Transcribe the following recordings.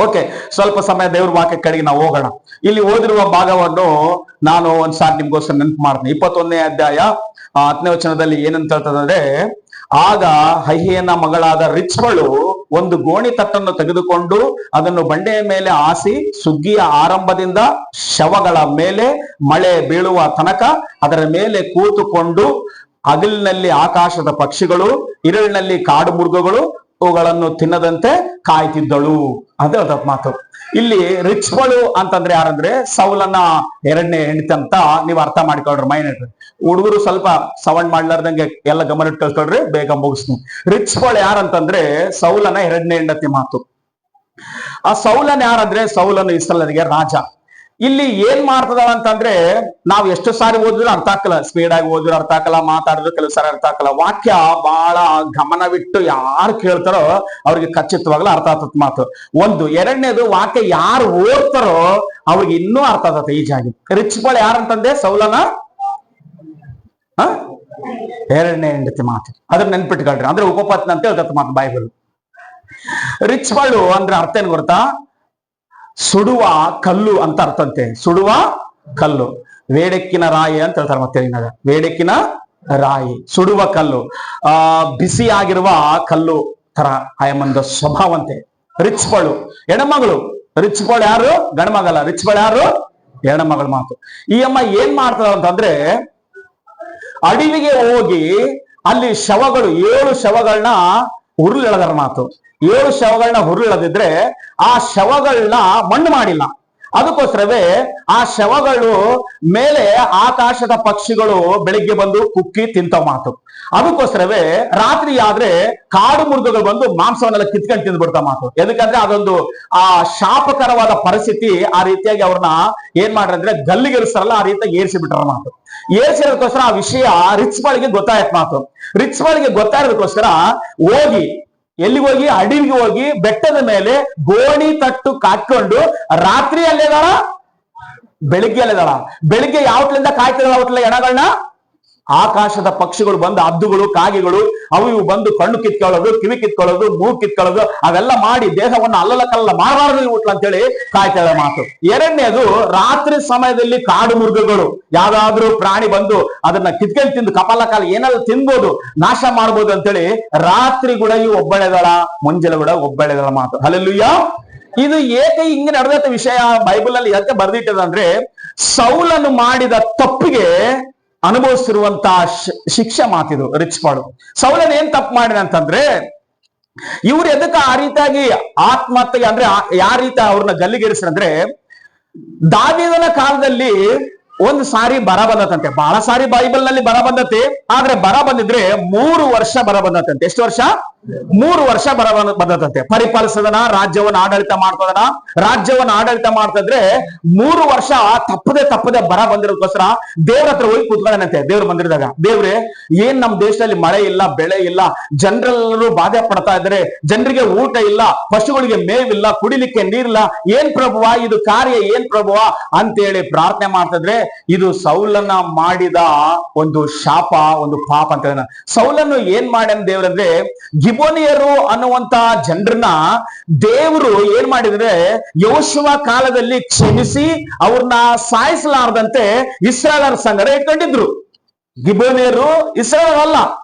Okay, ಸ್ವಲ್ಪ ಸಮಯ ದೇವ್ರ ವಾಕ್ಯ ಕಡೆಗೆ ನಾವು ಹೋಗೋಣ. ಇಲ್ಲಿ ಓದಿರುವ ಭಾಗವನ್ನು ನಾನು ಒಂದ್ಸಾರಿ ನಿಮ್ಗೋಸ್ಕರ ನೆನಪು ಮಾಡ್ತೀನಿ. 21ನೇ ಅಧ್ಯಾಯ 10ನೇ ವಚನದಲ್ಲಿ ಏನಂತ ಹೇಳ್ತದಂದ್ರೆ, ಆಗ ಅಹೀಯನ ಮಗಳಾದ ರಿಚ್ಪಳು ಒಂದು ಗೋಣಿ ತಟ್ಟನ್ನು ತೆಗೆದುಕೊಂಡು ಅದನ್ನು ಬಂಡೆಯ ಮೇಲೆ ಹಾಸಿ ಸುಗ್ಗಿಯ ಆರಂಭದಿಂದ ಶವಗಳ ಮೇಲೆ ಮಳೆ ಬೀಳುವ ತನಕ ಅದರ ಮೇಲೆ ಕೂತುಕೊಂಡು ಹಗಲಿನಲ್ಲಿ ಆಕಾಶದ ಪಕ್ಷಿಗಳು, ಇರುಳಿನಲ್ಲಿ ಕಾಡು ಮೃಗಗಳು ಅವುಗಳನ್ನು ತಿನ್ನದಂತೆ ಕಾಯ್ತಿದ್ದಳು ಅಂತ ಹೇಳ್ತದ ಮಾತು. ಇಲ್ಲಿ ರಿಚ್ಪಳು ಅಂತಂದ್ರೆ ಯಾರಂದ್ರೆ ಸೌಲನ 2ನೇ ಹೆಂಡತಿ ಅಂತ ನೀವು ಅರ್ಥ ಮಾಡ್ಕೊಳ್ರಿ. ಮೈಂಡ್ ಹುಡುಗರು ಸ್ವಲ್ಪ ಸೌಂಡ್ ಮಾಡ್ಲಾರ್ದಂಗೆ ಎಲ್ಲ ಗಮನ ಇಟ್ಟು ಕೇಳ್ಕೊಳ್ರಿ, ಬೇಗ ಮುಗಿಸ್ತೀನಿ. ರಿಚ್ಪಳು ಯಾರಂತಂದ್ರೆ ಸೌಲನ 2ನೇ ಹೆಂಡತಿ ಮಾತು. ಆ ಸೌಲನ್ ಯಾರಂದ್ರೆ ಸೌಲನು ಇಸ್ರಾಯೇಲರಿಗೆ ರಾಜ. ಇಲ್ಲಿ ಏನ್ ಮಾಡ್ತದವ ಅಂತಂದ್ರೆ, ನಾವು ಎಷ್ಟು ಸಾರಿ ಓದಿದ್ರು ಅರ್ಥ ಆಗಲ್ಲ, ಸ್ಪೀಡ್ ಆಗಿ ಓದಿದ್ರು ಅರ್ಥ ಆಗಲ್ಲ, ಮಾತಾಡಿದ್ರು ಕೆಲವು ಸಾರಿ ಅರ್ಥ ಆಗಲ್ಲ. ವಾಕ್ಯ ಬಹಳ ಗಮನವಿಟ್ಟು ಯಾರು ಕೇಳ್ತಾರೋ ಅವ್ರಿಗೆ ಖಚಿತವಾಗ್ಲೂ ಅರ್ಥ ಆಗ್ತದ ಮಾತು. ಒಂದು. 2ನೇದು, ವಾಕ್ಯ ಯಾರು ಓದ್ತಾರೋ ಅವ್ರಿಗೆ ಇನ್ನೂ ಅರ್ಥ ಆಗ್ತದೆ ಈಜಾಗಿ. ರಿಚ್ಪಳು ಯಾರಂತಂದ್ರೆ ಸೌಲನ 2ನೇ ಹೆಂಡತಿ ಮಾತು. ಅದ್ರ ನೆನ್ಪಿಟ್ಕೊಳ್ರಿ. ಅಂದ್ರೆ ಉಪಪತ್ನಿ ಅಂತ ಹೇಳ್ತದ ಮಾತು ಬೈಬಲ್. ರಿಚ್ಪಳು ಅಂದ್ರೆ ಅರ್ಥ ಏನ್ ಗೊತ್ತಾ? ಸುಡುವ ಕಲ್ಲು ಅಂತ ಅರ್ಥ ಅಂತೆ. ಸುಡುವ ಕಲ್ಲು, ವೇಡೆಕ್ಕಿನ ರಾಯಿ ಅಂತ ಹೇಳ್ತಾರೆ. ಮತ್ತೆ ವೇಡೆಕ್ಕಿನ ರಾಯಿ, ಸುಡುವ ಕಲ್ಲು, ಬಿಸಿಯಾಗಿರುವ ಕಲ್ಲು ತರ ಆಯಮ್ಮಂದ ಸ್ವಭಾವಂತೆ. ರಿಚ್ಪಳು ಹೆಣ್ಮಗಳು. ರಿಚ್ಪಳು ಯಾರು? ಗಂಡ್ಮಗಲ್ಲ. ರಿಚ್ಪಳು ಯಾರು? ಹೆಣ್ಮಗಳು ಮಾತು. ಈ ಅಮ್ಮ ಏನ್ ಮಾಡ್ತದ ಅಂತಂದ್ರೆ, ಅಡವಿಗೆ ಹೋಗಿ ಅಲ್ಲಿ ಶವಗಳು 7 ಶವಗಳನ್ನ ಉರುಳೆಳೆದರ ಮಾತು. 7 ಶವಗಳನ್ನ ಹುರುಳದಿದ್ರೆ ಆ ಶವಗಳನ್ನ ಮಣ್ಣು ಮಾಡಿಲ್ಲ. ಅದಕ್ಕೋಸ್ಕರವೇ ಆ ಶವಗಳು ಮೇಲೆ ಆಕಾಶದ ಪಕ್ಷಿಗಳು ಬೆಳಿಗ್ಗೆ ಬಂದು ಕುಕ್ಕಿ ತಿಂತ ಮಾತು. ಅದಕ್ಕೋಸ್ಕರವೇ ರಾತ್ರಿ ಆದ್ರೆ ಕಾಡು ಮೃಗಗಳು ಬಂದು ಮಾಂಸವನ್ನೆಲ್ಲ ಕಿತ್ಕೊಂಡು ತಿಂದ್ಬಿಡ್ತಾ ಮಾತು. ಯಾಕಂದ್ರೆ ಅದೊಂದು ಆ ಶಾಪಕರವಾದ ಪರಿಸ್ಥಿತಿ. ಆ ರೀತಿಯಾಗಿ ಅವ್ರನ್ನ ಏನ್ ಮಾಡ್ರ ಅಂದ್ರೆ ಗಲ್ಲಿಗೆಲ್ಸ್ತಾರಲ್ಲ, ಆ ರೀತಿಯಾಗಿ ಏರಿಸಿ ಬಿಟ್ರ ಮಾತು. ಏರಿಸಿರೋದಕ್ಕೋಸ್ಕರ ಆ ವಿಷಯ ರಿಚ್ಪಳಿಗೆ ಗೊತ್ತಾಯ್ತು ಮಾತು. ರಿಚ್ಪಳಿಗೆ ಗೊತ್ತಾಯಿರೋದಕ್ಕೋಸ್ಕರ ಹೋಗಿ ಎಲ್ಲಿಗೆ ಹೋಗಿ? ಅಡವಿಗೆ ಹೋಗಿ ಬೆಟ್ಟದ ಮೇಲೆ ಗೋಣಿ ತಟ್ಟು ಕಾಟ್ಕೊಂಡು ರಾತ್ರಿ ಅಲ್ಲಿದಾಳ, ಬೆಳಿಗ್ಗೆ ಅಲ್ಲಿದಾಳ. ಬೆಳಿಗ್ಗೆ ಯಾವತ್ಲಿಂದ ಕಾಯ್ತಿದಾಳ ಅವತ್ಲ ಎಣಗಳನ್ನ? ಆಕಾಶದ ಪಕ್ಷಿಗಳು ಬಂದು, ಹದ್ದುಗಳು, ಕಾಗೆಗಳು ಅವು ಇವು ಬಂದು ಕಣ್ಣು ಕಿತ್ಕೊಳ್ಳೋದು, ಕಿವಿ ಕಿತ್ಕೊಳ್ಳೋದು, ಮೂಗು ಕಿತ್ಕೊಳ್ಳೋದು, ಅವೆಲ್ಲ ಮಾಡಿ ದೇಹವನ್ನು ಅಲ್ಲಲ್ಲ ಕಲ್ಲ ಮಾಡಬಾರದು ಇವುಟ್ಲ ಅಂತೇಳಿ ಕಾಯ್ತಾಳ ಮಾತು. 2ನೇದು, ರಾತ್ರಿ ಸಮಯದಲ್ಲಿ ಕಾಡು ಮೃಗಗಳು ಯಾವ್ದಾದ್ರು ಪ್ರಾಣಿ ಬಂದು ಅದನ್ನ ಕಿತ್ಕೊಂಡು ತಿಂದು ಕಪಾಲ ಕಾಲ ಏನಾದ್ರು ತಿನ್ಬೋದು, ನಾಶ ಮಾಡ್ಬೋದು ಅಂತೇಳಿ ರಾತ್ರಿ ಕೂಡ ಇವು ಒಬ್ಬಳೆದಳ, ಮುಂಜಾನೆ ಕೂಡ ಒಬ್ಬಳೆದಳ ಮಾತು. ಹಲ್ಲೆಲೂಯಾ. ಇದು ಏಕೆ ಹಿಂಗೆ ನಡೆದ ವಿಷಯ ಬೈಬಲ್ ಅಲ್ಲಿ ಯಾಕೆ ಬರ್ದಿಟ್ಟದಂದ್ರೆ, ಸೌಲನು ಮಾಡಿದ ತಪ್ಪಿಗೆ ಅನುಭವಿಸಿರುವಂತ ಶಿಕ್ಷೆ ಮಾತಿದು. ರಿಚ್ಪಳು ಸೌಲನ್ ಏನ್ ತಪ್ಪು ಮಾಡಿದ ಅಂತಂದ್ರೆ, ಇವ್ರು ಎದಕ್ಕೆ ಆ ರೀತಿಯಾಗಿ ಆತ್ಮಹತ್ಯೆ ಅಂದ್ರೆ ಯಾವ ರೀತಿ ಅವ್ರನ್ನ ಗಲ್ಲಿಗೇರಿಸ್ರಂದ್ರೆ, ದಾವೀದನ ಕಾಲದಲ್ಲಿ ಒಂದು ಸಾರಿ ಬರ ಬಂದತಂತೆ. ಬಹಳ ಸಾರಿ ಬೈಬಲ್ ನಲ್ಲಿ ಬರ ಬಂದತೆ. ಆದ್ರೆ ಬರ ಬಂದಿದ್ರೆ 3 ವರ್ಷ ಬರ ಬಂದತಂತೆ. ಎಷ್ಟು ವರ್ಷ? 3 ವರ್ಷ ಬರ ಬಂದತಂತೆ. ಪರಿಪಾಲಿಸದನ, ರಾಜ್ಯವನ್ನ ಆಡಳಿತ ಮಾಡ್ತದನ. ರಾಜ್ಯವನ್ನ ಆಡಳಿತ ಮಾಡ್ತಿದ್ರೆ 3 ವರ್ಷ ತಪ್ಪದೆ ಬರ ಬಂದಿರೋದಕ್ಕೋಸ್ಕರ ದೇವ್ರ ಹತ್ರ ಹೋಗಿ ಕೂತ್ಕೊಂಡಂತೆ. ದೇವ್ರು ಬಂದಿರಿದಾಗ, ದೇವ್ರೆ ಏನ್ ನಮ್ ದೇಶದಲ್ಲಿ ಮಳೆ ಇಲ್ಲ, ಬೆಳೆ ಇಲ್ಲ, ಜನರೆಲ್ಲರೂ ಬಾಧೆ ಪಡ್ತಾ ಇದ್ದಾರೆ, ಜನರಿಗೆ ಊಟ ಇಲ್ಲ, ಪಶುಗಳಿಗೆ ಮೇವಿಲ್ಲ, ಕುಡಿಲಿಕ್ಕೆ ನೀರಿಲ್ಲ, ಏನ್ ಪ್ರಭುವ ಇದು ಕಾರ್ಯ, ಏನ್ ಪ್ರಭುವ ಅಂತೇಳಿ ಪ್ರಾರ್ಥನೆ ಮಾಡ್ತಿದ್ರೆ, ಇದು ಸೌಲನ್ನ ಮಾಡಿದ ಒಂದು ಶಾಪ, ಒಂದು ಪಾಪ ಅಂತ ಹೇಳ. ಸೌಲನ್ನು ಏನ್ ಮಾಡ್ಯಾನ ದೇವ್ರಂದ್ರೆ, ಗಿಬೋನಿಯರು ಅನ್ನುವಂತ ಜನರನ್ನ ದೇವರು ಏನ್ ಮಾಡಿದ್ರೆ ಯೆಹೋಶುವ ಕಾಲದಲ್ಲಿ ಕ್ಷಮಿಸಿ ಅವ್ರನ್ನ ಸಾಯಿಸಲಾರದಂತೆ ಇಸ್ರಾಯೇಲರ ಸಂಗಡ ಇಟ್ಕೊಂಡಿದ್ರು. ಗಿಬೋನಿಯರು ಇಸ್ರಾಯೇಲ್ ಅಲ್ಲ.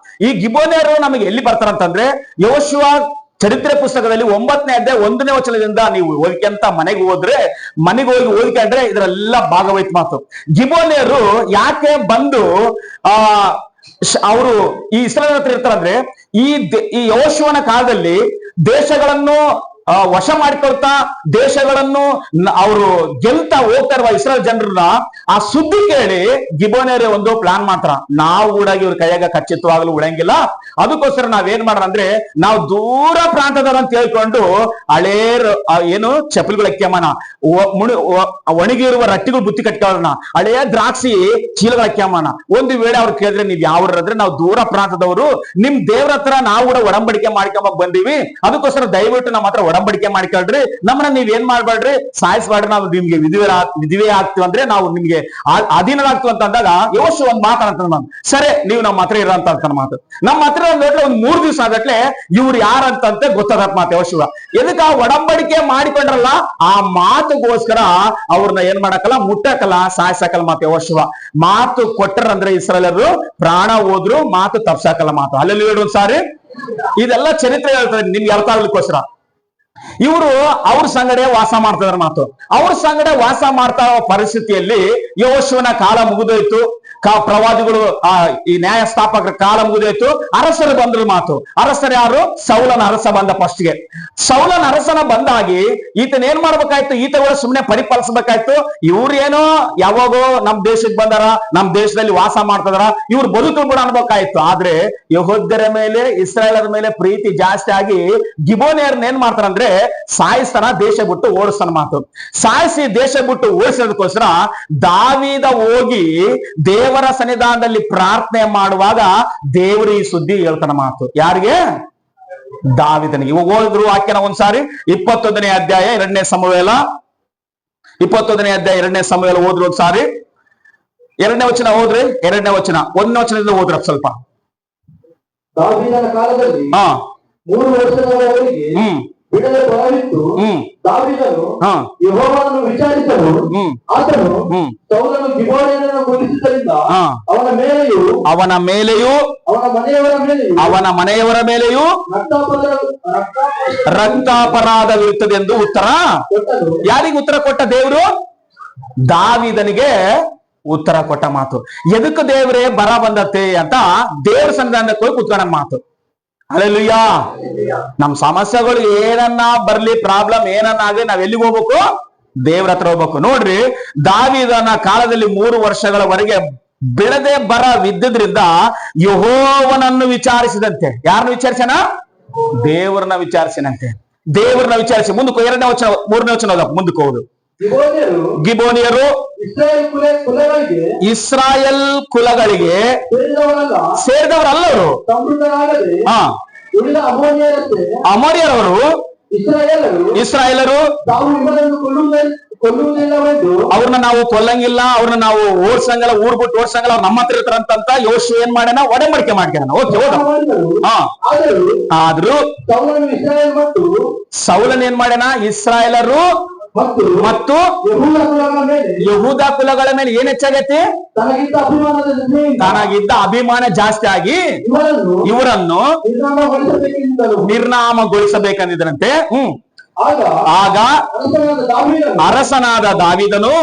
ಈ ಗಿಬೋನಿಯರು ನಮಗೆ ಎಲ್ಲಿ ಬರ್ತಾರಂತಂದ್ರೆ, ಯೆಹೋಶುವ ಚರಿತ್ರೆ ಪುಸ್ತಕದಲ್ಲಿ 9ನೇ ಅಧ್ಯಾಯ 1ನೇ ವಚನದಿಂದ ನೀವು ಓದ್ಕೊಂತ ಮನೆಗೆ ಹೋಗಿ ಓದ್ಕೊಂಡ್ರೆ ಇದರೆಲ್ಲ ಭಾಗವಹಿತ ಮಾತು. ಗಿಬೋನಿಯರು ಯಾಕೆ ಬಂದು ಅವರು ಈ ಇಸ್ರಾಯೇಲ್ ಹತ್ರ ಇರ್ತಾರಂದ್ರೆ, ಈ ಯೆಹೋಶುವನ ಕಾಲದಲ್ಲಿ ದೇಶಗಳನ್ನು ವಶ ಮಾಡಿಕೊಳ್ತಾ, ದೇಶಗಳನ್ನು ಅವರು ಗೆಲ್ತಾ ಹೋಗ್ತಾ ಇರುವ ಇಸ್ರಾಯೇಲ್ ಜನರನ್ನ ಆ ಸುದ್ದಿ ಕೇಳಿ ಗಿಬೋನಿಯರೇ ಒಂದು ಪ್ಲಾನ್ ಮಾಡ್ತಾರ, ನಾವು ಕೂಡ ಇವ್ರ ಕೈಯಾಗ ಖಚಿತವಾಗ್ಲೂ ಉಳಂಗಿಲ್ಲ, ಅದಕ್ಕೋಸ್ಕರ ನಾವೇನ್ ಮಾಡೋಣ ಅಂದ್ರೆ ನಾವು ದೂರ ಪ್ರಾಂತದವ್ರು ಅಂತ ಹೇಳ್ಕೊಂಡು ಹಳೇ ಏನು ಚಪ್ಪಲ್ಗಳು ಹಾಕ್ಯಮನ, ಒಣಗಿರುವ ರಟ್ಟಿಗಳು ಬುತ್ತಿ ಕಟ್ಕೊಳ್ಳೋಣ, ಹಳೆಯ ದ್ರಾಕ್ಷಿ ಚೀಲಗಳು ಹಾಕ್ಯಮನ. ಒಂದು ವೇಳೆ ಅವ್ರು ಕೇಳಿದ್ರೆ ನೀವ್ ಯಾವ್ರಂದ್ರೆ ನಾವು ದೂರ ಪ್ರಾಂತದವರು, ನಿಮ್ ದೇವ್ರ ಹತ್ರ ನಾವು ಕೂಡ ಒಡಂಬಡಿಕೆ ಮಾಡ್ಕೊಂಬ ಬಂದೀವಿ, ಅದಕ್ಕೋಸ್ಕರ ದಯವಿಟ್ಟು ನಮ್ಮ ಹತ್ರ ಒಡಂಬಡಿಕೆ ಮಾಡ್ಕೊಳ್ರಿ, ನಮ್ಮನ್ನ ನೀವ್ ಏನ್ ಮಾಡ್ಬೇಡ್ರಿ, ಸಾಯಿಸ್ಬೇಡ್ರಿ, ನಾವು ನಿಮ್ಗೆ ವಿಧಿವೆ ಆಗ್ತೀವಿ ಅಂದ್ರೆ ನಾವು ನಿಮ್ಗೆ ಅಧೀನರಾಗ್ತೀವಿ ಅಂತ ಅಂದಾಗ ಯೋಶುವ ಒಂದ್ ಮಾತಾಡ್ತಾನೆ, ಸರಿ ನೀವು ನಮ್ಮ ಹತ್ರ ಇರೋ ಅಂತ ಮಾತು. ನಮ್ಮ ಹತ್ರ ಒಂದ್ 3 ದಿವಸ ಆಗಟ್ಲೆ ಇವ್ರು ಯಾರಂತಂತೆ ಗೊತ್ತಾಗತ್ ಮಾತು ಯೋಶುವ. ಎದಕ್ಕ ಒಡಂಬಡಿಕೆ ಮಾಡಿಕೊಂಡ್ರಲ್ಲ ಆ ಮಾತುಗೋಸ್ಕರ ಅವ್ರನ್ನ ಏನ್ ಮಾಡಕ್ಕಲ್ಲ, ಮುಟ್ಟಕ್ಕಲ್ಲ, ಸಾಯ್ಸಕ್ಕಲ್ಲ ಮಾತು ಯೋಶುವ. ಮಾತು ಕೊಟ್ಟರಂದ್ರೆ ಇಸ್ರಾಯೇಲರು ಪ್ರಾಣ ಹೋದ್ರು, ಮಾತು ತಪ್ಸಕ್ಕಲ್ಲ ಮಾತು. ಅಲ್ಲೆಲ್ಲಿ ಒಂದ್ ಸಾರಿ ಇದೆಲ್ಲ ಚರಿತ್ರೆ ಹೇಳ್ತಾರೆ ನಿಮ್ಗೆ ಅರ್ಥ ಆಗ್ಲಿಕ್ಕೋಸ್ಕರ. ಇವರು ಅವ್ರ ಸಂಗಡೆ ವಾಸ ಮಾಡ್ತಿದಾರ ಮಾತು. ಅವ್ರ ಸಂಗಡೆ ವಾಸ ಮಾಡ್ತಾ ಪರಿಸ್ಥಿತಿಯಲ್ಲಿ ಯೋಶುವನ ಕಾಲ ಮುಗಿದೋಯ್ತು, ಪ್ರವಾದಿಗಳು ಈ ನ್ಯಾಯ ಸ್ಥಾಪಕರ ಕಾಲ ಮುಗಿದೋಯ್ತು, ಅರಸರು ಬಂದ್ರು ಮಾತು. ಅರಸರು ಯಾರು? ಸೌಲನ ಅರಸ ಬಂದ ಫಸ್ಟ್ಗೆ. ಸೌಲನ ಅರಸನ ಬಂದಾಗಿ ಈತನ ಏನ್ ಮಾಡ್ಬೇಕಾಯ್ತು, ಈತಗಳು ಸುಮ್ನೆ ಪರಿಪಾಲಿಸಬೇಕಾಯ್ತು. ಇವ್ರೇನೋ ಯಾವಾಗೋ ನಮ್ ದೇಶಕ್ಕೆ ಬಂದಾರ, ನಮ್ ದೇಶದಲ್ಲಿ ವಾಸ ಮಾಡ್ತಿದಾರ, ಇವ್ರು ಬದುಕು ಕೂಡ ಅನ್ಬೇಕಾಯ್ತು. ಆದ್ರೆ ಯೆಹೂದ್ಯರ ಮೇಲೆ, ಇಸ್ರಾಯೇಲರ ಮೇಲೆ ಪ್ರೀತಿ ಜಾಸ್ತಿ ಆಗಿ ಗಿಬೋನಿಯರ್ನ ಏನ್ ಮಾಡ್ತಾರಂದ್ರೆ ಸಾಯಿಸ್ತಾನ, ದೇಶ ಬಿಟ್ಟು ಓಡಿಸ್ತಾನ ಮಾತು. ಸಾಯಿಸಿ ದೇಶ ಬಿಟ್ಟು ಓಡಿಸೋದಕ್ಕೋಸ್ಕರ ದಾವೀದ ಹೋಗಿ ದೇವರ ಸನ್ನಿಧಾನದಲ್ಲಿ ಪ್ರಾರ್ಥನೆ ಮಾಡುವಾಗ ದೇವರು ಈ ಸುದ್ದಿ ಹೇಳ್ತಾನ ಮಾತು. ಯಾರಿಗೆ? ದಾವೀದನಿಗೆ. ಇವಾಗ ಹೋದ್ರು ವಾಕ್ಯನ ಒಂದ್ಸಾರಿ 21ನೇ ಅಧ್ಯಾಯ 2ನೇ ಸಮುವೇಲ, 21ನೇ ಅಧ್ಯಾಯ 2ನೇ ಸಮುವೇಲ ಹೋದ್ರು ಒಂದ್ಸಾರಿ. 2ನೇ ವಚನ ಹೋದ್ರಿ, 2ನೇ ವಚನ 1ನೇ ವಚನದಿಂದ ಹೋದ್ರ ಸ್ವಲ್ಪ. ದಾವೀದನ ಕಾಲದಲ್ಲಿ 3 ವರ್ಷಗಳವರೆಗೆ ಬಿಡದೆ ಬರವಿತ್ತು. ದಾವೀದನು ಯೆಹೋವನನ್ನು ವಿಚಾರಿಸಲು ಆತನು ಸೌಲನು ಗಿಬೋನಿಯರನ್ನು ಕೊಲ್ಲಿಸಿದ್ದರಿಂದ ಅವನ ಮೇಲೆಯೂ ಅವನ ಮನೆಯವರ ಮೇಲೆಯೂ ರಕ್ತಾಪರಾಧವಿರುತ್ತದೆ ಎಂದು ಉತ್ತರ. ಯಾರಿಗೆ ಉತ್ತರ ಕೊಟ್ಟ ದೇವರು? ದಾವೀದನಿಗೆ ಉತ್ತರ ಕೊಟ್ಟ ಮಾತು. ಎದಕ್ಕೆ ದೇವರೇ ಬರ ಬಂದತ್ತೆ ಅಂತ ದೇವ್ರ ಸನ್ನಿಧಾನಕ್ಕೆ ಹೋಗಿ ಕುತ್ಕೊಂಡ ಮಾತು. ಹಲ್ಲೆಲೂಯಾ. ನಮ್ ಸಮಸ್ಯೆಗಳು ಏನನ್ನ ಬರ್ಲಿ, ಪ್ರಾಬ್ಲಮ್ ಏನನ್ನ ಆಗ್ಲಿ, ನಾವ್ ಎಲ್ಲಿಗೆ ಹೋಗ್ಬೇಕು? ದೇವ್ರ ಹತ್ರ ಹೋಗ್ಬೇಕು. ನೋಡ್ರಿ, ದಾವೀದನ ಕಾಲದಲ್ಲಿ 3 ವರ್ಷಗಳವರೆಗೆ ಬೆಳೆದೇ ಬರ ಬಿದ್ದಿದ್ರಿಂದ ಯೆಹೋವನನ್ನು ವಿಚಾರಿಸಿದಂತೆ. ಯಾರನ್ನು ವಿಚಾರಿಸನ? ದೇವರನ್ನ ವಿಚಾರಿಸಿನಂತೆ. ದೇವರನ್ನ ವಿಚಾರಿಸಿ ಮುಂದಕ್ಕೆ 2ನೇ ವಚನ 3ನೇ ವಚನ ಮುಂದಕ್ಕೆ ಹೋಗುದು. ಗಿಬೋನಿಯರು ಇಸ್ರಾಯೇಲ್ ಕುಲಗಳಿಗೆ ಸೇರಿದವರಲ್ಲವರು, ಅಮೋರಿಯರವರು ಇಸ್ರಾಯೇಲರು. ಅವ್ರನ್ನ ನಾವು ಕೊಲ್ಲಂಗಿಲ್ಲ, ಅವ್ರನ್ನ ನಾವು ಓಡ್ಸಂಗಲ್ಲ, ಊರ್ ಬಿಟ್ಟು ಓಡ್ಸಂಗಲ್ಲ, ಅವ್ರು ನಮ್ಮ ಹತ್ರ ಇರ್ತಾರಂತ ಯೋಶುವ ಏನ್ ಮಾಡ್ಯಾನ? ಒಡಂಬಡಿಕೆ ಮಾಡ್ಕ್ಯಾನ. ಓಕೆ, ಹೋದ. ಆದ್ರೂ ಸೌಲನ್ ಏನ್ ಮಾಡ್ಯಾನ? ಇಸ್ರಾಯೇಲರು ಮತ್ತು ಯೆಹೂದ ಕುಲಗಳ ಮೇಲೆ ಏನ್ ಹೆಚ್ಚಾಗೈತಿ? ತನಗಿದ್ದ ಅಭಿಮಾನ ಜಾಸ್ತಿ ಆಗಿ ಇವರನ್ನು ನಿರ್ನಾಮಗೊಳಿಸಬೇಕಂದಿದ್ರಂತೆ. ಆಗ ಅರಸನಾದ ದಾವೀದನು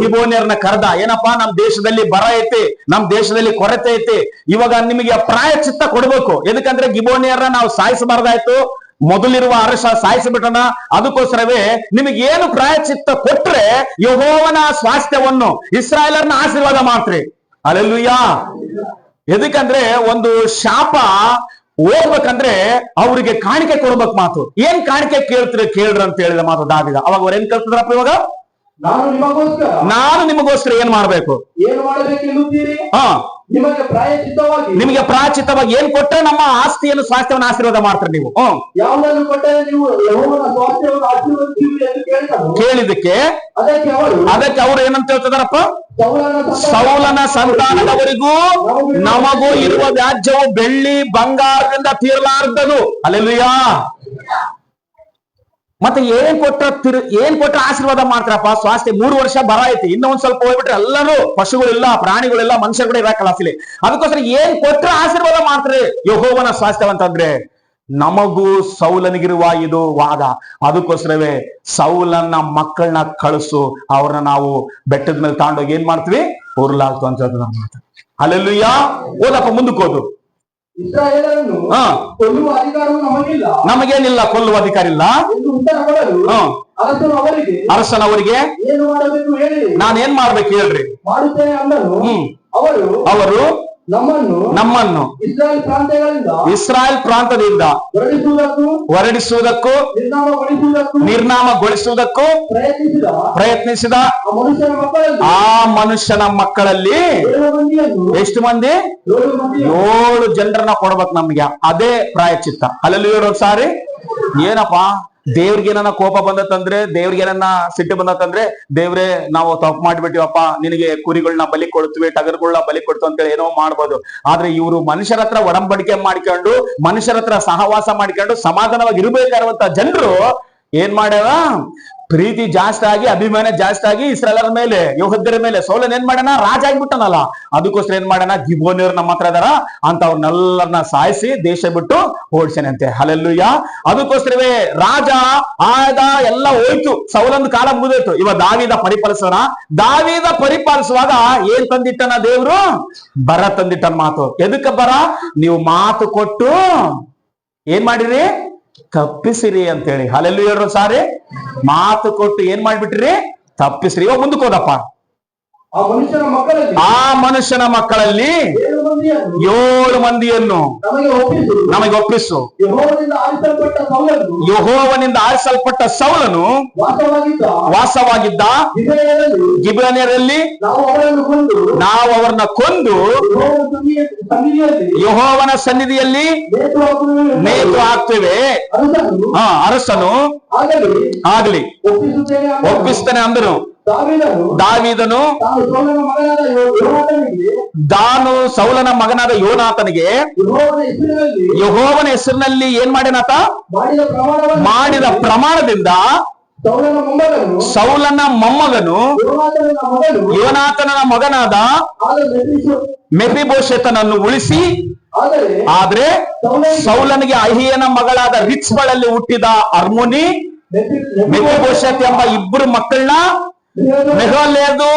ಗಿಬೋನ್ಯರನ್ನ ಕರೆದ. ಏನಪ್ಪಾ, ನಮ್ ದೇಶದಲ್ಲಿ ಬರ ಐತಿ, ನಮ್ ದೇಶದಲ್ಲಿ ಕೊರತೆ ಐತಿ, ಇವಾಗ ನಿಮಗೆ ಪ್ರಾಯಶ್ಚಿತ್ತ ಕೊಡ್ಬೇಕು. ಎದಕ್ಕಂದ್ರೆ ಗಿಬೋನ್ಯರನ್ನ ನಾವು ಸಾಯಿಸಬಾರ್ದಾಯ್ತು, ಮೊದಲಿರುವ ಅರಸ ಸಾಯಿಸಿಬಿಟ್ಟನ. ಅದಕ್ಕೋಸ್ಕರವೇ ನಿಮಗೆ ಏನು ಪ್ರಾಯಶ್ಚಿತ್ತ ಕೊಟ್ರೆ ಯೆಹೋವನ ಸ್ವಾಸ್ಥ್ಯವನ್ನು, ಇಸ್ರಾಯೇಲರನ್ನ ಆಶೀರ್ವಾದ ಮಾಡ್ರಿ. ಹಲ್ಲೆಲೂಯಾ. ಎದಕ್ಕಂದ್ರೆ ಒಂದು ಶಾಪ ಹೋಗ್ಬೇಕಂದ್ರೆ ಅವ್ರಿಗೆ ಕಾಣಿಕೆ ಕೊಡ್ಬೇಕು ಮಾತು. ಏನ್ ಕಾಣಿಕೆ ಕೇಳ್ರಿ ಅಂತ ಹೇಳಿದ ಮಾತು ದಾವೀದ. ಅವಾಗ ಅವ್ರ ಏನ್ ಕೇಳ್ತಿದ್ರಪ್ಪ? ಇವಾಗ ನಾನು ನಿಮಗೋಸ್ಕರ ಏನ್ ಮಾಡ್ಬೇಕು? ನಿಮಗೆ ಪ್ರಾಯಶ್ಚಿತ್ತವಾಗಿ ಏನ್ ಕೊಟ್ಟರೆ ನಮ್ಮ ಆಸ್ತಿಯನ್ನು, ಸ್ವಾಸ್ಥ್ಯವನ್ನು ಆಶೀರ್ವಾದ ಮಾಡ್ತಾರೆ ನೀವು. ಕೇಳಿದಕ್ಕೆ ಅದಕ್ಕೆ ಅವ್ರು ಏನಂತ ಹೇಳ್ತಿದಾರಪ್ಪ? ಸೌಲನ ಸಂತಾನದವರಿಗೂ ನಮಗೂ ಇರುವ ವ್ಯಾಜ್ಯವು ಬೆಳ್ಳಿ ಬಂಗಾರದಿಂದ ತೀರಲಾರದದು. ಹಲ್ಲೆಲೂಯಾ. ಮತ್ತೆ ಏನ್ ಕೊಟ್ರ ಆಶೀರ್ವಾದ ಮಾಡ್ತಾರಪ್ಪ? ಸ್ವಾಸ್ಥ್ಯ. 3 ವರ್ಷ ಬರ ಐತಿ, ಇನ್ನೊಂದ್ ಸ್ವಲ್ಪ ಹೋಗ್ಬಿಟ್ರೆ ಎಲ್ಲರೂ ಪಶುಗಳಿಲ್ಲ, ಪ್ರಾಣಿಗಳಿಲ್ಲ, ಮನುಷ್ಯರು ಕೂಡ ಇರಕಲ್ಲ ಅಸಲಿ. ಅದಕ್ಕೋಸ್ಕರ ಏನ್ ಕೊಟ್ರ ಆಶೀರ್ವಾದ ಮಾಡ್ತಾರೆ ಯೆಹೋವನ ಸ್ವಾಸ್ಥ್ಯವಂತಂದ್ರೆ? ನಮಗೂ ಸೌಲನಿಗಿರುವ ಇದು ವಾದ. ಅದಕ್ಕೋಸ್ಕರವೇ ಸೌಲನ ಮಕ್ಕಳನ್ನ ಕಳಿಸು, ಅವ್ರನ್ನ ನಾವು ಬೆಟ್ಟದ ಮೇಲೆ ತಗೊಂಡೋಗಿ ಏನ್ ಮಾಡ್ತೀವಿ? ಉರ್ಲಾಗ್ತು ಅಂತ ಹೇಳ್ತಾರೆ ಮಾತು. ಹಲ್ಲೆಲೂಯಾ. ಓದಪ್ಪ, ಮುಂದಕ್ಕೆ ಹೋದು. ನಮಗೇನಿಲ್ಲ, ಕೊಲ್ಲುವ ಅಧಿಕಾರ ಇಲ್ಲ. ಅರಸನವರಿಗೆ ನಾನೇನ್ ಮಾಡ್ಬೇಕು ಹೇಳ್ರಿ? ಅವರು ನಮ್ಮನ್ನು ಇಸ್ರಾಯೇಲ್ ಪ್ರಾಂತದಿಂದ ಹೊರಡಿಸುವುದಕ್ಕೂ ನಿರ್ನಾಮಗೊಳಿಸುವುದಕ್ಕೂ ಪ್ರಯತ್ನಿಸಿದ ಆ ಮನುಷ್ಯನ ಮಕ್ಕಳಲ್ಲಿ ಎಷ್ಟು ಮಂದಿ? 7 ಜನರನ್ನ ಕೊಡ್ಬೇಕು ನಮ್ಗೆ. ಅದೇ ಪ್ರಾಯಶ್ಚಿತ್ತ. ಹಲ್ಲೆಲೂಯಾ. ಸಾರಿ ಏನಪ್ಪ ದೇವ್ರಿಗೇನ ಕೋಪ ಬಂದತ್ತಂದ್ರೆ, ದೇವ್ರಿಗೇನ ಸಿಟ್ಟು ಬಂದತ್ತಂದ್ರೆ, ದೇವ್ರೆ ನಾವು ತಪ್ಪು ಮಾಡ್ಬಿಟ್ಟಿವಪ್ಪ, ನಿನಗೆ ಕುರಿಗಳನ್ನ ಬಲಿ ಕೊಡ್ತೀವಿ, ಟಗರ್ಗಳನ್ನ ಬಲಿ ಕೊಡ್ತು ಅಂತೇಳಿ ಏನೋ ಮಾಡ್ಬೋದು. ಆದ್ರೆ ಇವರು ಮನುಷ್ಯರ ಹತ್ರ ಒಡಂಬಡಿಕೆ ಮಾಡ್ಕೊಂಡು, ಮನುಷ್ಯರ ಹತ್ರ ಸಹವಾಸ ಮಾಡ್ಕೊಂಡು ಸಮಾಧಾನವಾಗಿ ಇರ್ಬೇಕಾಗಿರುವಂತ ಜನರು ಏನ್ ಮಾಡ್ಯಾರ, ಪ್ರೀತಿ ಜಾಸ್ತಿ ಆಗಿ ಅಭಿಮಾನ ಜಾಸ್ತಿ ಆಗಿ ಇಸ್ರಾಯೇಲರ ಮೇಲೆ, ಯೆಹೂದ್ಯರ ಮೇಲೆ ಸೌಲನ್ ಏನ್ ಮಾಡ್ಯಾನ, ರಾಜ ಆಗ್ಬಿಟ್ಟನಲ್ಲ. ಅದಕ್ಕೋಸ್ಕರ ಏನ್ ಮಾಡ್ಯಾನ, ಗಿಬ್ಯೋನ್ಯರು ನಮ್ಮ ಹತ್ರ ಅದಾರ ಅಂತ ಅವ್ರನ್ನೆಲ್ಲರನ್ನ ಸಾಯಿಸಿ ದೇಶ ಬಿಟ್ಟು ಓಡಿಸ್ಯಾನಂತೆ. ಹಲ್ಲೆಲೂಯಾ. ಅದಕ್ಕೋಸ್ಕರವೇ ರಾಜ ಆದ ಎಲ್ಲ ಹೋಯ್ತು, ಸೌಲಂದ ಕಾಲ ಮುಗಿದೋಯ್ತು. ಇವ ದಾವೀದ ಪರಿಪಾಲಿಸೋಣ. ದಾವೀದ ಪರಿಪಾಲಿಸುವಾಗ ಏನ್ ತಂದಿಟ್ಟನ ದೇವ್ರು, ಬರ ತಂದಿಟ್ಟನ. ಮಾತು ಎದಕ್ಕ ಬರ, ನೀವು ಮಾತು ಕೊಟ್ಟು ಏನ್ ಮಾಡಿರಿ, ತಪ್ಪಿಸಿರಿ ಅಂತೇಳಿ. ಹಲ್ಲೆಲೂಯಾ. ಸಾರಿ, ಮಾತು ಕೊಟ್ಟು ಏನ್ ಮಾಡ್ಬಿಟ್ರಿ, ತಪ್ಪಿಸ್ರಿ. ಇವಾಗ ಮುಂದಕ್ಕೆ ಹೋದಪ್ಪ. ಆ ಮನುಷ್ಯನ ಮಕ್ಕಳಲ್ಲಿ 7 ಮಂದಿಯನ್ನು ನಮಗೆ ಒಪ್ಪಿಸು. ಯೆಹೋವನಿಂದ ಆರಿಸಲ್ಪಟ್ಟ ಸೌಲನು ವಾಸವಾಗಿದ್ದ ಗಿಬ್ಯೋನ್ಯರಲ್ಲಿ ನಾವು ಅವರನ್ನ ಕೊಂದು ಯೆಹೋವನ ಸನ್ನಿಧಿಯಲ್ಲಿ ನೇತು ಹಾಕ್ತೇವೆ. ಅರಸನು ಆಗಲಿ ಒಪ್ಪಿಸ್ತಾನೆ ಅಂದನು. ದಾವೀದನು ತಾನು ಸೌಲನ ಮಗನಾದ ಯೋನಾತನಿಗೆ ಯೆಹೋವನ ಹೆಸರಿನಲ್ಲಿ ಏನ್ ಮಾಡ್ಯಾನಾತ, ಮಾಡಿದ ಪ್ರಮಾಣದಿಂದ ಸೌಲನ ಮೊಮ್ಮಗನು ಯೋನಾತನ ಮಗನಾದ ಮೆಫಿಬೋಶೆತನನ್ನು ಉಳಿಸಿ, ಆದ್ರೆ ಸೌಲನಿಗೆ ಅಹಿಯನ ಮಗಳಾದ ರಿಚ್ಬಳಲ್ಲಿ ಹುಟ್ಟಿದ ಅರ್ಮೋನಿ, ಮೆಫಿಬೋಶೆತ್ ಎಂಬ 2 ಮಕ್ಕಳನ್ನ ಮೆಹೋಲೇದು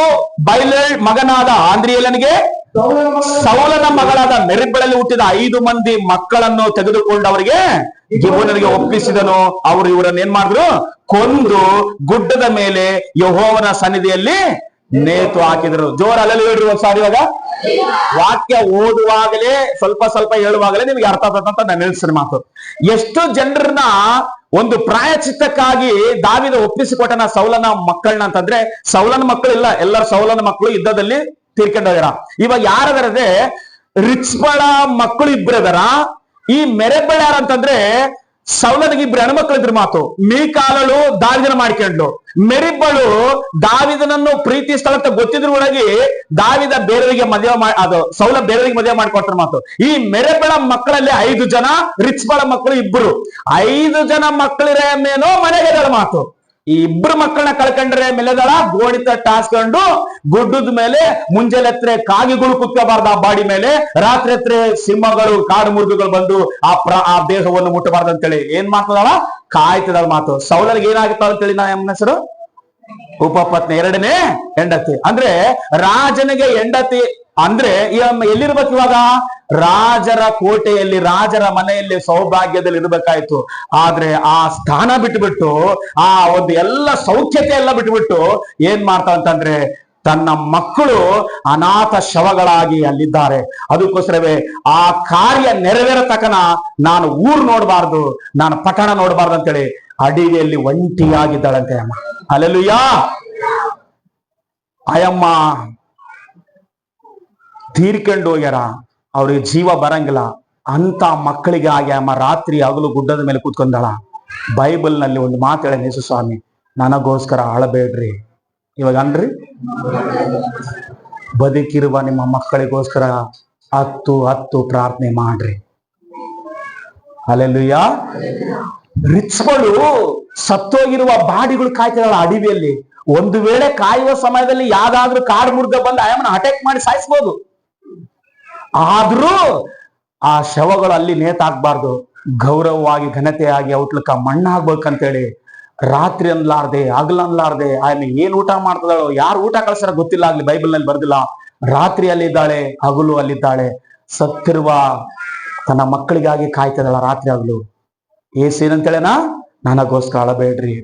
ಬೈಲೇಲ್ ಮಗನಾದ ಆಂದ್ರಿಯೇಲನಿಗೆ, ಸೌಲನ ಮಗಳಾದ ಮೆರಿಬ್ಬಳಲ್ಲಿ ಹುಟ್ಟಿದ 5 ಮಂದಿ ಮಕ್ಕಳನ್ನು ತೆಗೆದುಕೊಂಡು ಅವರಿಗೆ ಗಿಬ್ಯೋನ್ಯರಿಗೆ ಒಪ್ಪಿಸಿದನು. ಅವರು ಇವರನ್ನು ಏನ್ ಮಾಡಿದ್ರು, ಕೊಂದು ಗುಡ್ಡದ ಮೇಲೆ ಯೆಹೋವನ ಸನ್ನಿಧಿಯಲ್ಲಿ ನೇತು ಹಾಕಿದ್ರು. ಜೋರ ಅಲ್ಲಲ್ಲಿ ಹೇಳ್ರಿ ಒಂದ್ಸಾರಿ. ಇವಾಗ ವಾಕ್ಯ ಓದುವಾಗಲೇ ಸ್ವಲ್ಪ ಸ್ವಲ್ಪ ಹೇಳುವಾಗಲೇ ನಿಮ್ಗೆ ಅರ್ಥ ಆಗ್ತದಂತ ನಾನು ನಿಲ್ಸಿನ ಮಾತು. ಎಷ್ಟು ಜನರನ್ನ ಒಂದು ಪ್ರಾಯಚಿತ್ತಕ್ಕಾಗಿ ದಾವೀದ ಒಪ್ಪಿಸಿಕೊಟ್ಟನ ಸೌಲನ ಮಕ್ಕಳನ್ನ ಅಂತಂದ್ರೆ, ಸೌಲನ ಮಕ್ಕಳು ಇಲ್ಲ, ಎಲ್ಲರ ಸೌಲನ ಮಕ್ಕಳು ಯುದ್ಧದಲ್ಲಿ ತೀರ್ಕೊಂಡೋಗ್ಯಾರ. ಇವಾಗ ಯಾರದಾರೆ, ರಿಚ್ಬಳ ಮಕ್ಕಳು 2 ಅದಾರ. ಈ ಮೆರೆಬ್ಬಳ ಯಾರಂತಂದ್ರೆ, ಸೌಲನಿಗೆ 2 ಹೆಣ್ಮಕ್ಳು ಇದ್ರ. ಮಾತು ಮೀಕಾಲಳು ದಾವಿದನ ಮಾಡ್ಕೊಂಡ್ಲು, ಮೆರಿಬ್ಬಳು ದಾವಿದನನ್ನು ಪ್ರೀತಿ ಸ್ಥಳಕ್ಕೆ ಗೊತ್ತಿದ್ರು ಒಳಗೆ ದಾವಿದ ಬೇರೆಯವರಿಗೆ ಮದುವೆ ಅದು ಸೌಲ ಬೇರೆಯವರಿಗೆ ಮದುವೆ ಮಾಡ್ಕೊಟ್ರ. ಮಾತು ಈ ಮೆರೆಬ್ಬಳ ಮಕ್ಕಳಲ್ಲಿ 5 ಜನ, ರಿಚ್ಬಳ ಮಕ್ಕಳು 2. 5 ಜನ ಮಕ್ಕಳಿರೇಮೇನೋ ಮನೆಗೆದಳ. ಮಾತು ಈ 2 ಮಕ್ಕಳನ್ನ ಕಳ್ಕೊಂಡ್ರೆ ಮೇಲೆದಳ ಗೋಣಿತ ಟಾಸ್ಕೊಂಡು ಗುಡ್ಡದ ಮೇಲೆ ಮುಂಜಾನೆತ್ರೆ ಕಾಗಿಗಳು ಕುತ್ಕೋಬಾರ್ದು ಆ ಬಾಡಿ ಮೇಲೆ, ರಾತ್ರಿ ಹತ್ರ ಸಿಂಹಗಳು ಕಾಡು ಮುರ್ಗಗಳು ಬಂದು ಆ ದೇಹವನ್ನು ಮುಟ್ಟಬಾರ್ದು ಅಂತೇಳಿ ಏನ್ ಮಾಡ್ತದಳ, ಕಾಯ್ತದಳ. ಮಾತು ಸೌಲನಿಗೆ ಏನಾಗುತ್ತಾಳ ಅಂತೇಳಿ ನಾ ಎಮ್ಮನ ಹೆಸರು ಉಪಪತ್ನಿ, 2ನೇ ಹೆಂಡತಿ. ಅಂದ್ರೆ ರಾಜನಿಗೆ ಹೆಂಡತಿ ಅಂದ್ರೆ ಎಲ್ಲಿರ್ಬೇಕು ಇವಾಗ, ರಾಜರ ಕೋಟೆಯಲ್ಲಿ, ರಾಜರ ಮನೆಯಲ್ಲಿ ಸೌಭಾಗ್ಯದಲ್ಲಿ ಇರ್ಬೇಕಾಯ್ತು. ಆದ್ರೆ ಆ ಸ್ಥಾನ ಬಿಟ್ಟುಬಿಟ್ಟು, ಆ ಒಂದು ಎಲ್ಲ ಸೌಖ್ಯತೆ ಎಲ್ಲ ಬಿಟ್ಟುಬಿಟ್ಟು ಏನ್ ಮಾಡ್ತಾವಂತಂದ್ರೆ, ತನ್ನ ಮಕ್ಕಳು ಅನಾಥ ಶವಗಳಾಗಿ ಅಲ್ಲಿದ್ದಾರೆ. ಅದಕ್ಕೋಸ್ಕರವೇ ಆ ಕಾರ್ಯ ನೆರವೇರತಕ್ಕನ ನಾನು ಊರು ನೋಡಬಾರ್ದು, ನಾನು ಪಟ್ಟಣ ನೋಡಬಾರ್ದು ಅಂತೇಳಿ ಅಡಿಗೆಯಲ್ಲಿ ಒಂಟಿಯಾಗಿದ್ದಾಳಂತೆ ಅಮ್ಮ. ಹಲ್ಲೆಲೂಯಾ. ಆಯಮ್ಮ ತೀರ್ಕೊಂಡು ಹೋಗ್ಯಾರ, ಅವ್ರಿಗೆ ಜೀವ ಬರಂಗಿಲ್ಲ ಅಂತ ಮಕ್ಕಳಿಗೆ ಆಗಿ ಅಮ್ಮ ರಾತ್ರಿ ಹಗಲು ಗುಡ್ಡದ ಮೇಲೆ ಕೂತ್ಕೊಂಡಾಳ. ಬೈಬಲ್ ನಲ್ಲಿ ಒಂದು ಮಾತು ಹೇಳ, ಯೇಸು ಸ್ವಾಮಿ ನನಗೋಸ್ಕರ ಅಳಬೇಡ್ರಿ. ಇವಾಗ ಅನ್ರಿ, ಬದುಕಿರುವ ನಿಮ್ಮ ಮಕ್ಕಳಿಗೋಸ್ಕರ 10 ಪ್ರಾರ್ಥನೆ ಮಾಡ್ರಿ. ಹಲ್ಲೆಲೂಯಾ. ರಿಚ್ಬಳು ಸತ್ತೋಗಿರುವ ಬಾಡಿಗಳು ಕಾಯ್ತಿದಾಳ ಅಡವಿಯಲ್ಲಿ. ಒಂದು ವೇಳೆ ಕಾಯುವ ಸಮಯದಲ್ಲಿ ಯಾವ್ದಾದ್ರೂ ಕಾಡು ಮುರ್ಗ ಬಂದು ಆಯಮ್ಮನ ಅಟ್ಯಾಕ್ ಮಾಡಿ ಸಾಯಿಸ್ಬೋದು. ಆದ್ರೂ ಆ ಶವಗಳು ಅಲ್ಲಿ ನೇತಾಕ್ಬಾರ್ದು, ಗೌರವವಾಗಿ ಘನತೆಯಾಗಿ ಔಟ್ಲಕ್ಕ ಮಣ್ಣಾಗ್ಬೇಕಂತೇಳಿ ರಾತ್ರಿ ಅನ್ಲಾರ್ದೆ ಹಗಲನ್ಲಾರ್ದೆ ಆಯಮ್ಮ ಏನ್ ಊಟ ಮಾಡ್ತದಾಳೋ, ಯಾರು ಊಟ ಕಳ್ಸಾರ ಗೊತ್ತಿಲ್ಲ, ಆಗ್ಲಿ ಬೈಬಲ್ ನಲ್ಲಿ ಬರ್ದಿಲ್ಲ. ರಾತ್ರಿ ಅಲ್ಲಿದ್ದಾಳೆ, ಹಗಲು ಅಲ್ಲಿದ್ದಾಳೆ. ಸತ್ತಿರುವ ತನ್ನ ಮಕ್ಕಳಿಗಾಗಿ ಕಾಯ್ತಿದ್ದಾಳ ರಾತ್ರಿ ಹಗಲು. ಏಸೇನಂತೇಳೇನಾ, ನನಗೋಸ್ಕರ ಅಳಬೇಡ್ರಿ.